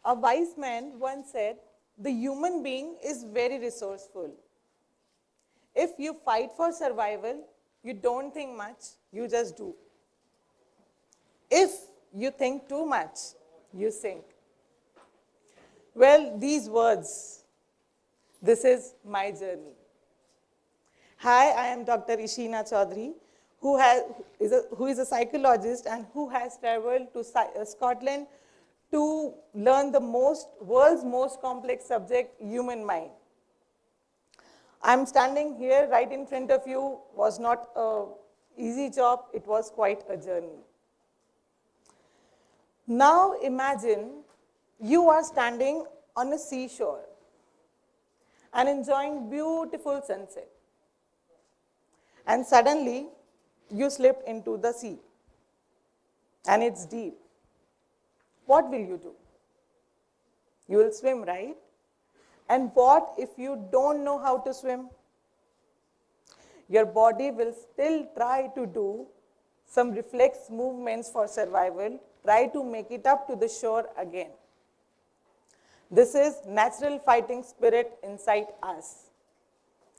A wise man once said, the human being is very resourceful. If you fight for survival, you don't think much, you just do. If you think too much, you sink. Well, these words, this is my journey. Hi, I am Dr. Ishina Choudhary, who is a psychologist and who has traveled to Scotland to learn the world's most complex subject, human mind. I'm standing here right in front of you. Was not an easy job, it was quite a journey. Now imagine you are standing on a seashore and enjoying beautiful sunset. And suddenly, you slipped into the sea, and it's deep. What will you do? You will swim, right? And what if you don't know how to swim? Your body will still try to do some reflex movements for survival, try to make it up to the shore again. This is natural fighting spirit inside us.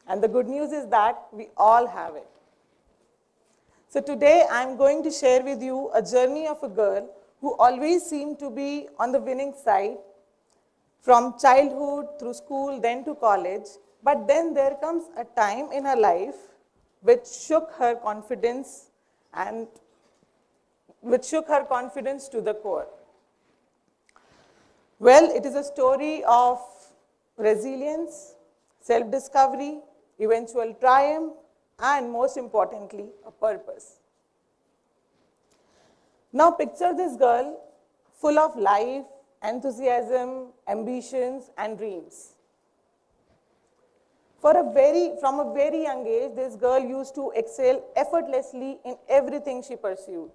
And the good news is that we all have it. So today I'm going to share with you a journey of a girl who always seemed to be on the winning side from childhood through school, then to college. But then there comes a time in her life which shook her confidence to the core. Well, it is a story of resilience, self-discovery, eventual triumph, and most importantly, a purpose. Now picture this girl full of life, enthusiasm, ambitions, and dreams. From a very young age, this girl used to excel effortlessly in everything she pursued.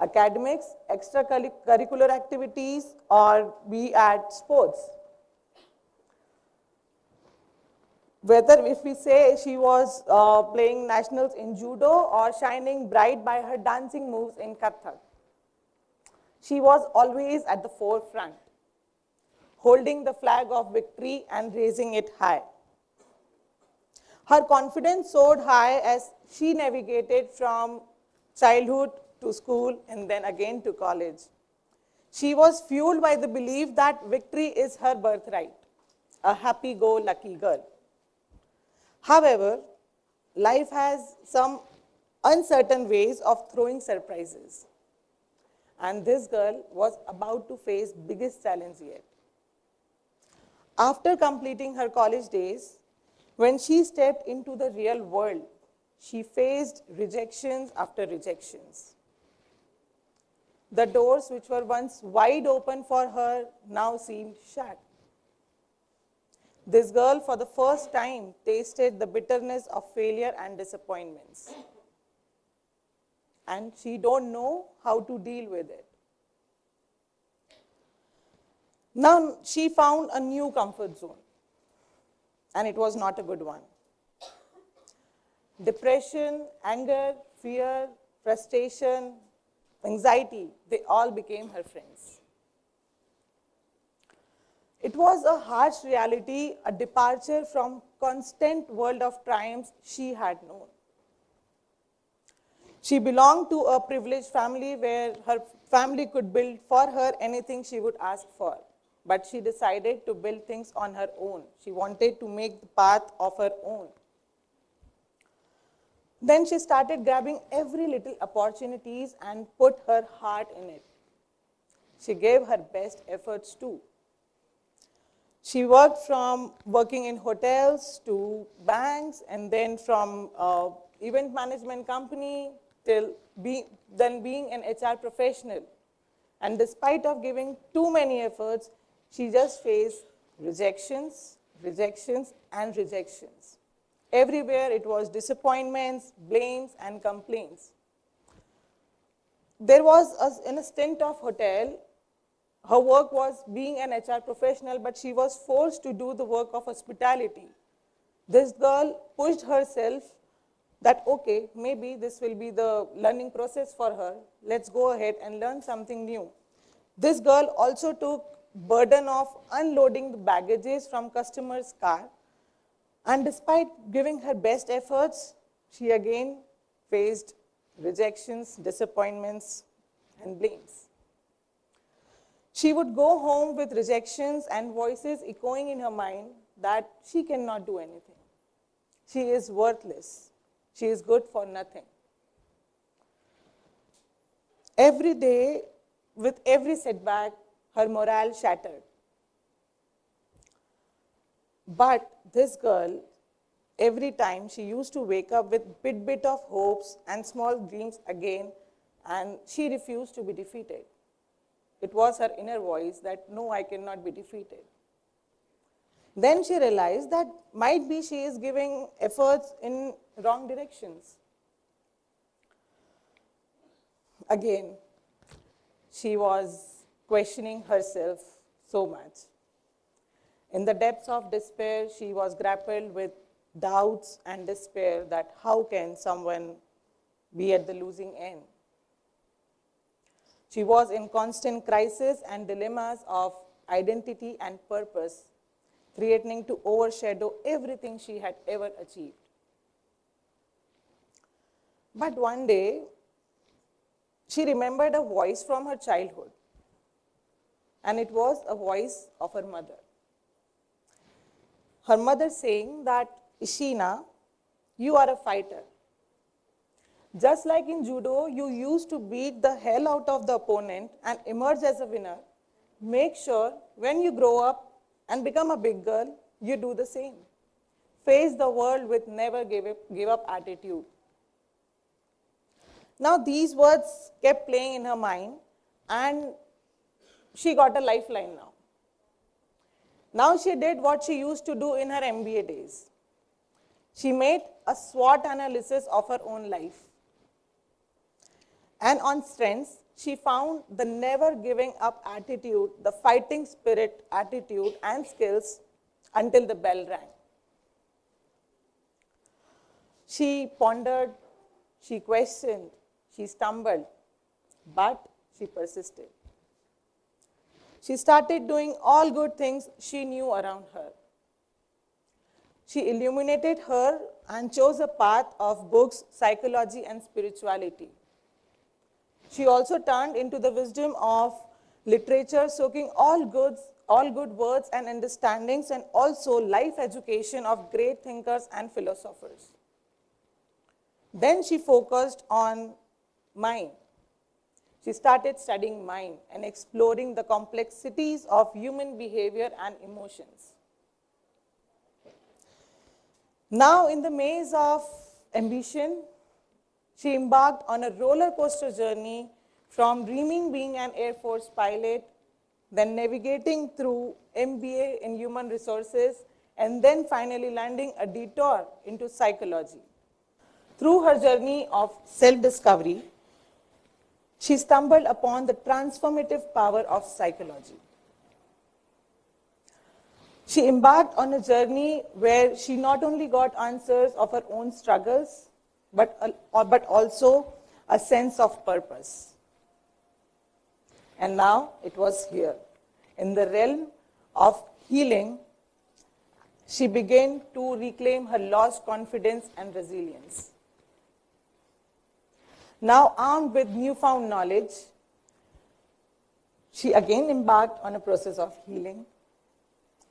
Academics, extracurricular activities, or be at sports. Whether if we say she was playing nationals in judo or shining bright by her dancing moves in Kathak. She was always at the forefront, holding the flag of victory and raising it high. Her confidence soared high as she navigated from childhood to school and then again to college. She was fueled by the belief that victory is her birthright, a happy-go-lucky girl. However, life has some uncertain ways of throwing surprises. And this girl was about to face biggest challenge yet. After completing her college days, when she stepped into the real world, she faced rejections after rejections. The doors which were once wide open for her now seemed shut. This girl, for the first time, tasted the bitterness of failure and disappointments. And she don't know how to deal with it. Now, she found a new comfort zone, and it was not a good one. Depression, anger, fear, frustration, anxiety, they all became her friends. It was a harsh reality, a departure from constant world of triumphs she had known. She belonged to a privileged family where her family could build for her anything she would ask for. But she decided to build things on her own. She wanted to make the path of her own. Then she started grabbing every little opportunities and put her heart in it. She gave her best efforts too. She worked from working in hotels to banks, and then from event management company till being an HR professional. And despite of giving too many efforts, she just faced rejections, rejections, and rejections. Everywhere it was disappointments, blames, and complaints. There was, in a stint of hotel, her work was being an HR professional, but she was forced to do the work of hospitality. This girl pushed herself that, okay, maybe this will be the learning process for her. Let's go ahead and learn something new. This girl also took burden of unloading the baggages from customers' car. And despite giving her best efforts, she again faced rejections, disappointments, and blames. She would go home with rejections and voices echoing in her mind that she cannot do anything. She is worthless. She is good for nothing. Every day, with every setback, her morale shattered. But this girl, every time she used to wake up with bit of hopes and small dreams again, and she refused to be defeated. It was her inner voice that, no, I cannot be defeated. Then she realized that might be she is giving efforts in wrong directions. Again, she was questioning herself so much. In the depths of despair, she was grappled with doubts and despair that how can someone be at the losing end? She was in constant crisis and dilemmas of identity and purpose, threatening to overshadow everything she had ever achieved. But one day, she remembered a voice from her childhood, and it was a voice of her mother. Her mother saying that, Ishina, you are a fighter. Just like in judo, you used to beat the hell out of the opponent and emerge as a winner. Make sure when you grow up and become a big girl, you do the same. Face the world with never give up attitude. Now these words kept playing in her mind, and she got a lifeline now. Now she did what she used to do in her MBA days. She made a SWAT analysis of her own life. And on strengths, she found the never giving up attitude, the fighting spirit attitude and skills until the bell rang. She pondered, she questioned, she stumbled, but she persisted. She started doing all good things she knew around her. She illuminated her and chose a path of books, psychology, and spirituality. She also turned into the wisdom of literature, soaking all good words and understandings, and also life education of great thinkers and philosophers. Then she focused on mind. She started studying mind and exploring the complexities of human behavior and emotions. Now, in the maze of ambition, she embarked on a roller coaster journey from dreaming being an Air Force pilot, then navigating through MBA in human resources, and then finally landing a detour into psychology. Through her journey of self-discovery, she stumbled upon the transformative power of psychology. She embarked on a journey where she not only got answers of her own struggles, but also a sense of purpose. And now it was here. In the realm of healing, she began to reclaim her lost confidence and resilience. Now armed with newfound knowledge, she again embarked on a process of healing,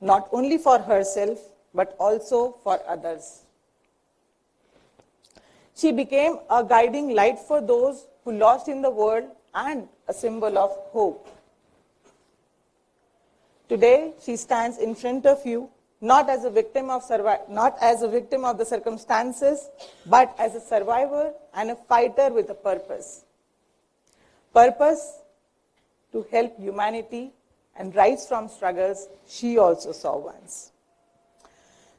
not only for herself, but also for others. She became a guiding light for those who lost in the world and a symbol of hope. Today, she stands in front of you, not as a victim of the circumstances, but as a survivor and a fighter with a purpose. Purpose to help humanity and rise from struggles she also saw once.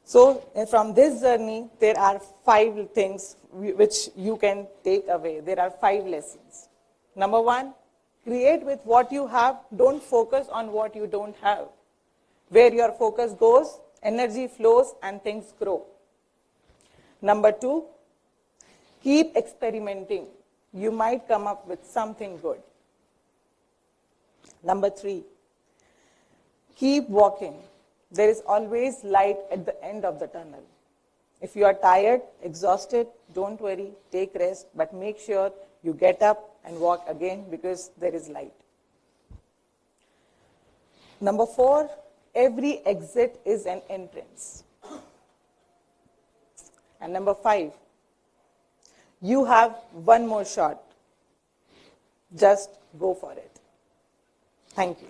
So from this journey, there are 5 things which you can take away. There are 5 lessons. Number 1, create with what you have. Don't focus on what you don't have. Where your focus goes, energy flows and things grow. Number 2, keep experimenting. You might come up with something good. Number 3, Keep walking. There is always light at the end of the tunnel. If you are tired, exhausted, don't worry, take rest, but make sure you get up and walk again because there is light. Number 4, every exit is an entrance. And number 5, you have one more shot. Just go for it. Thank you.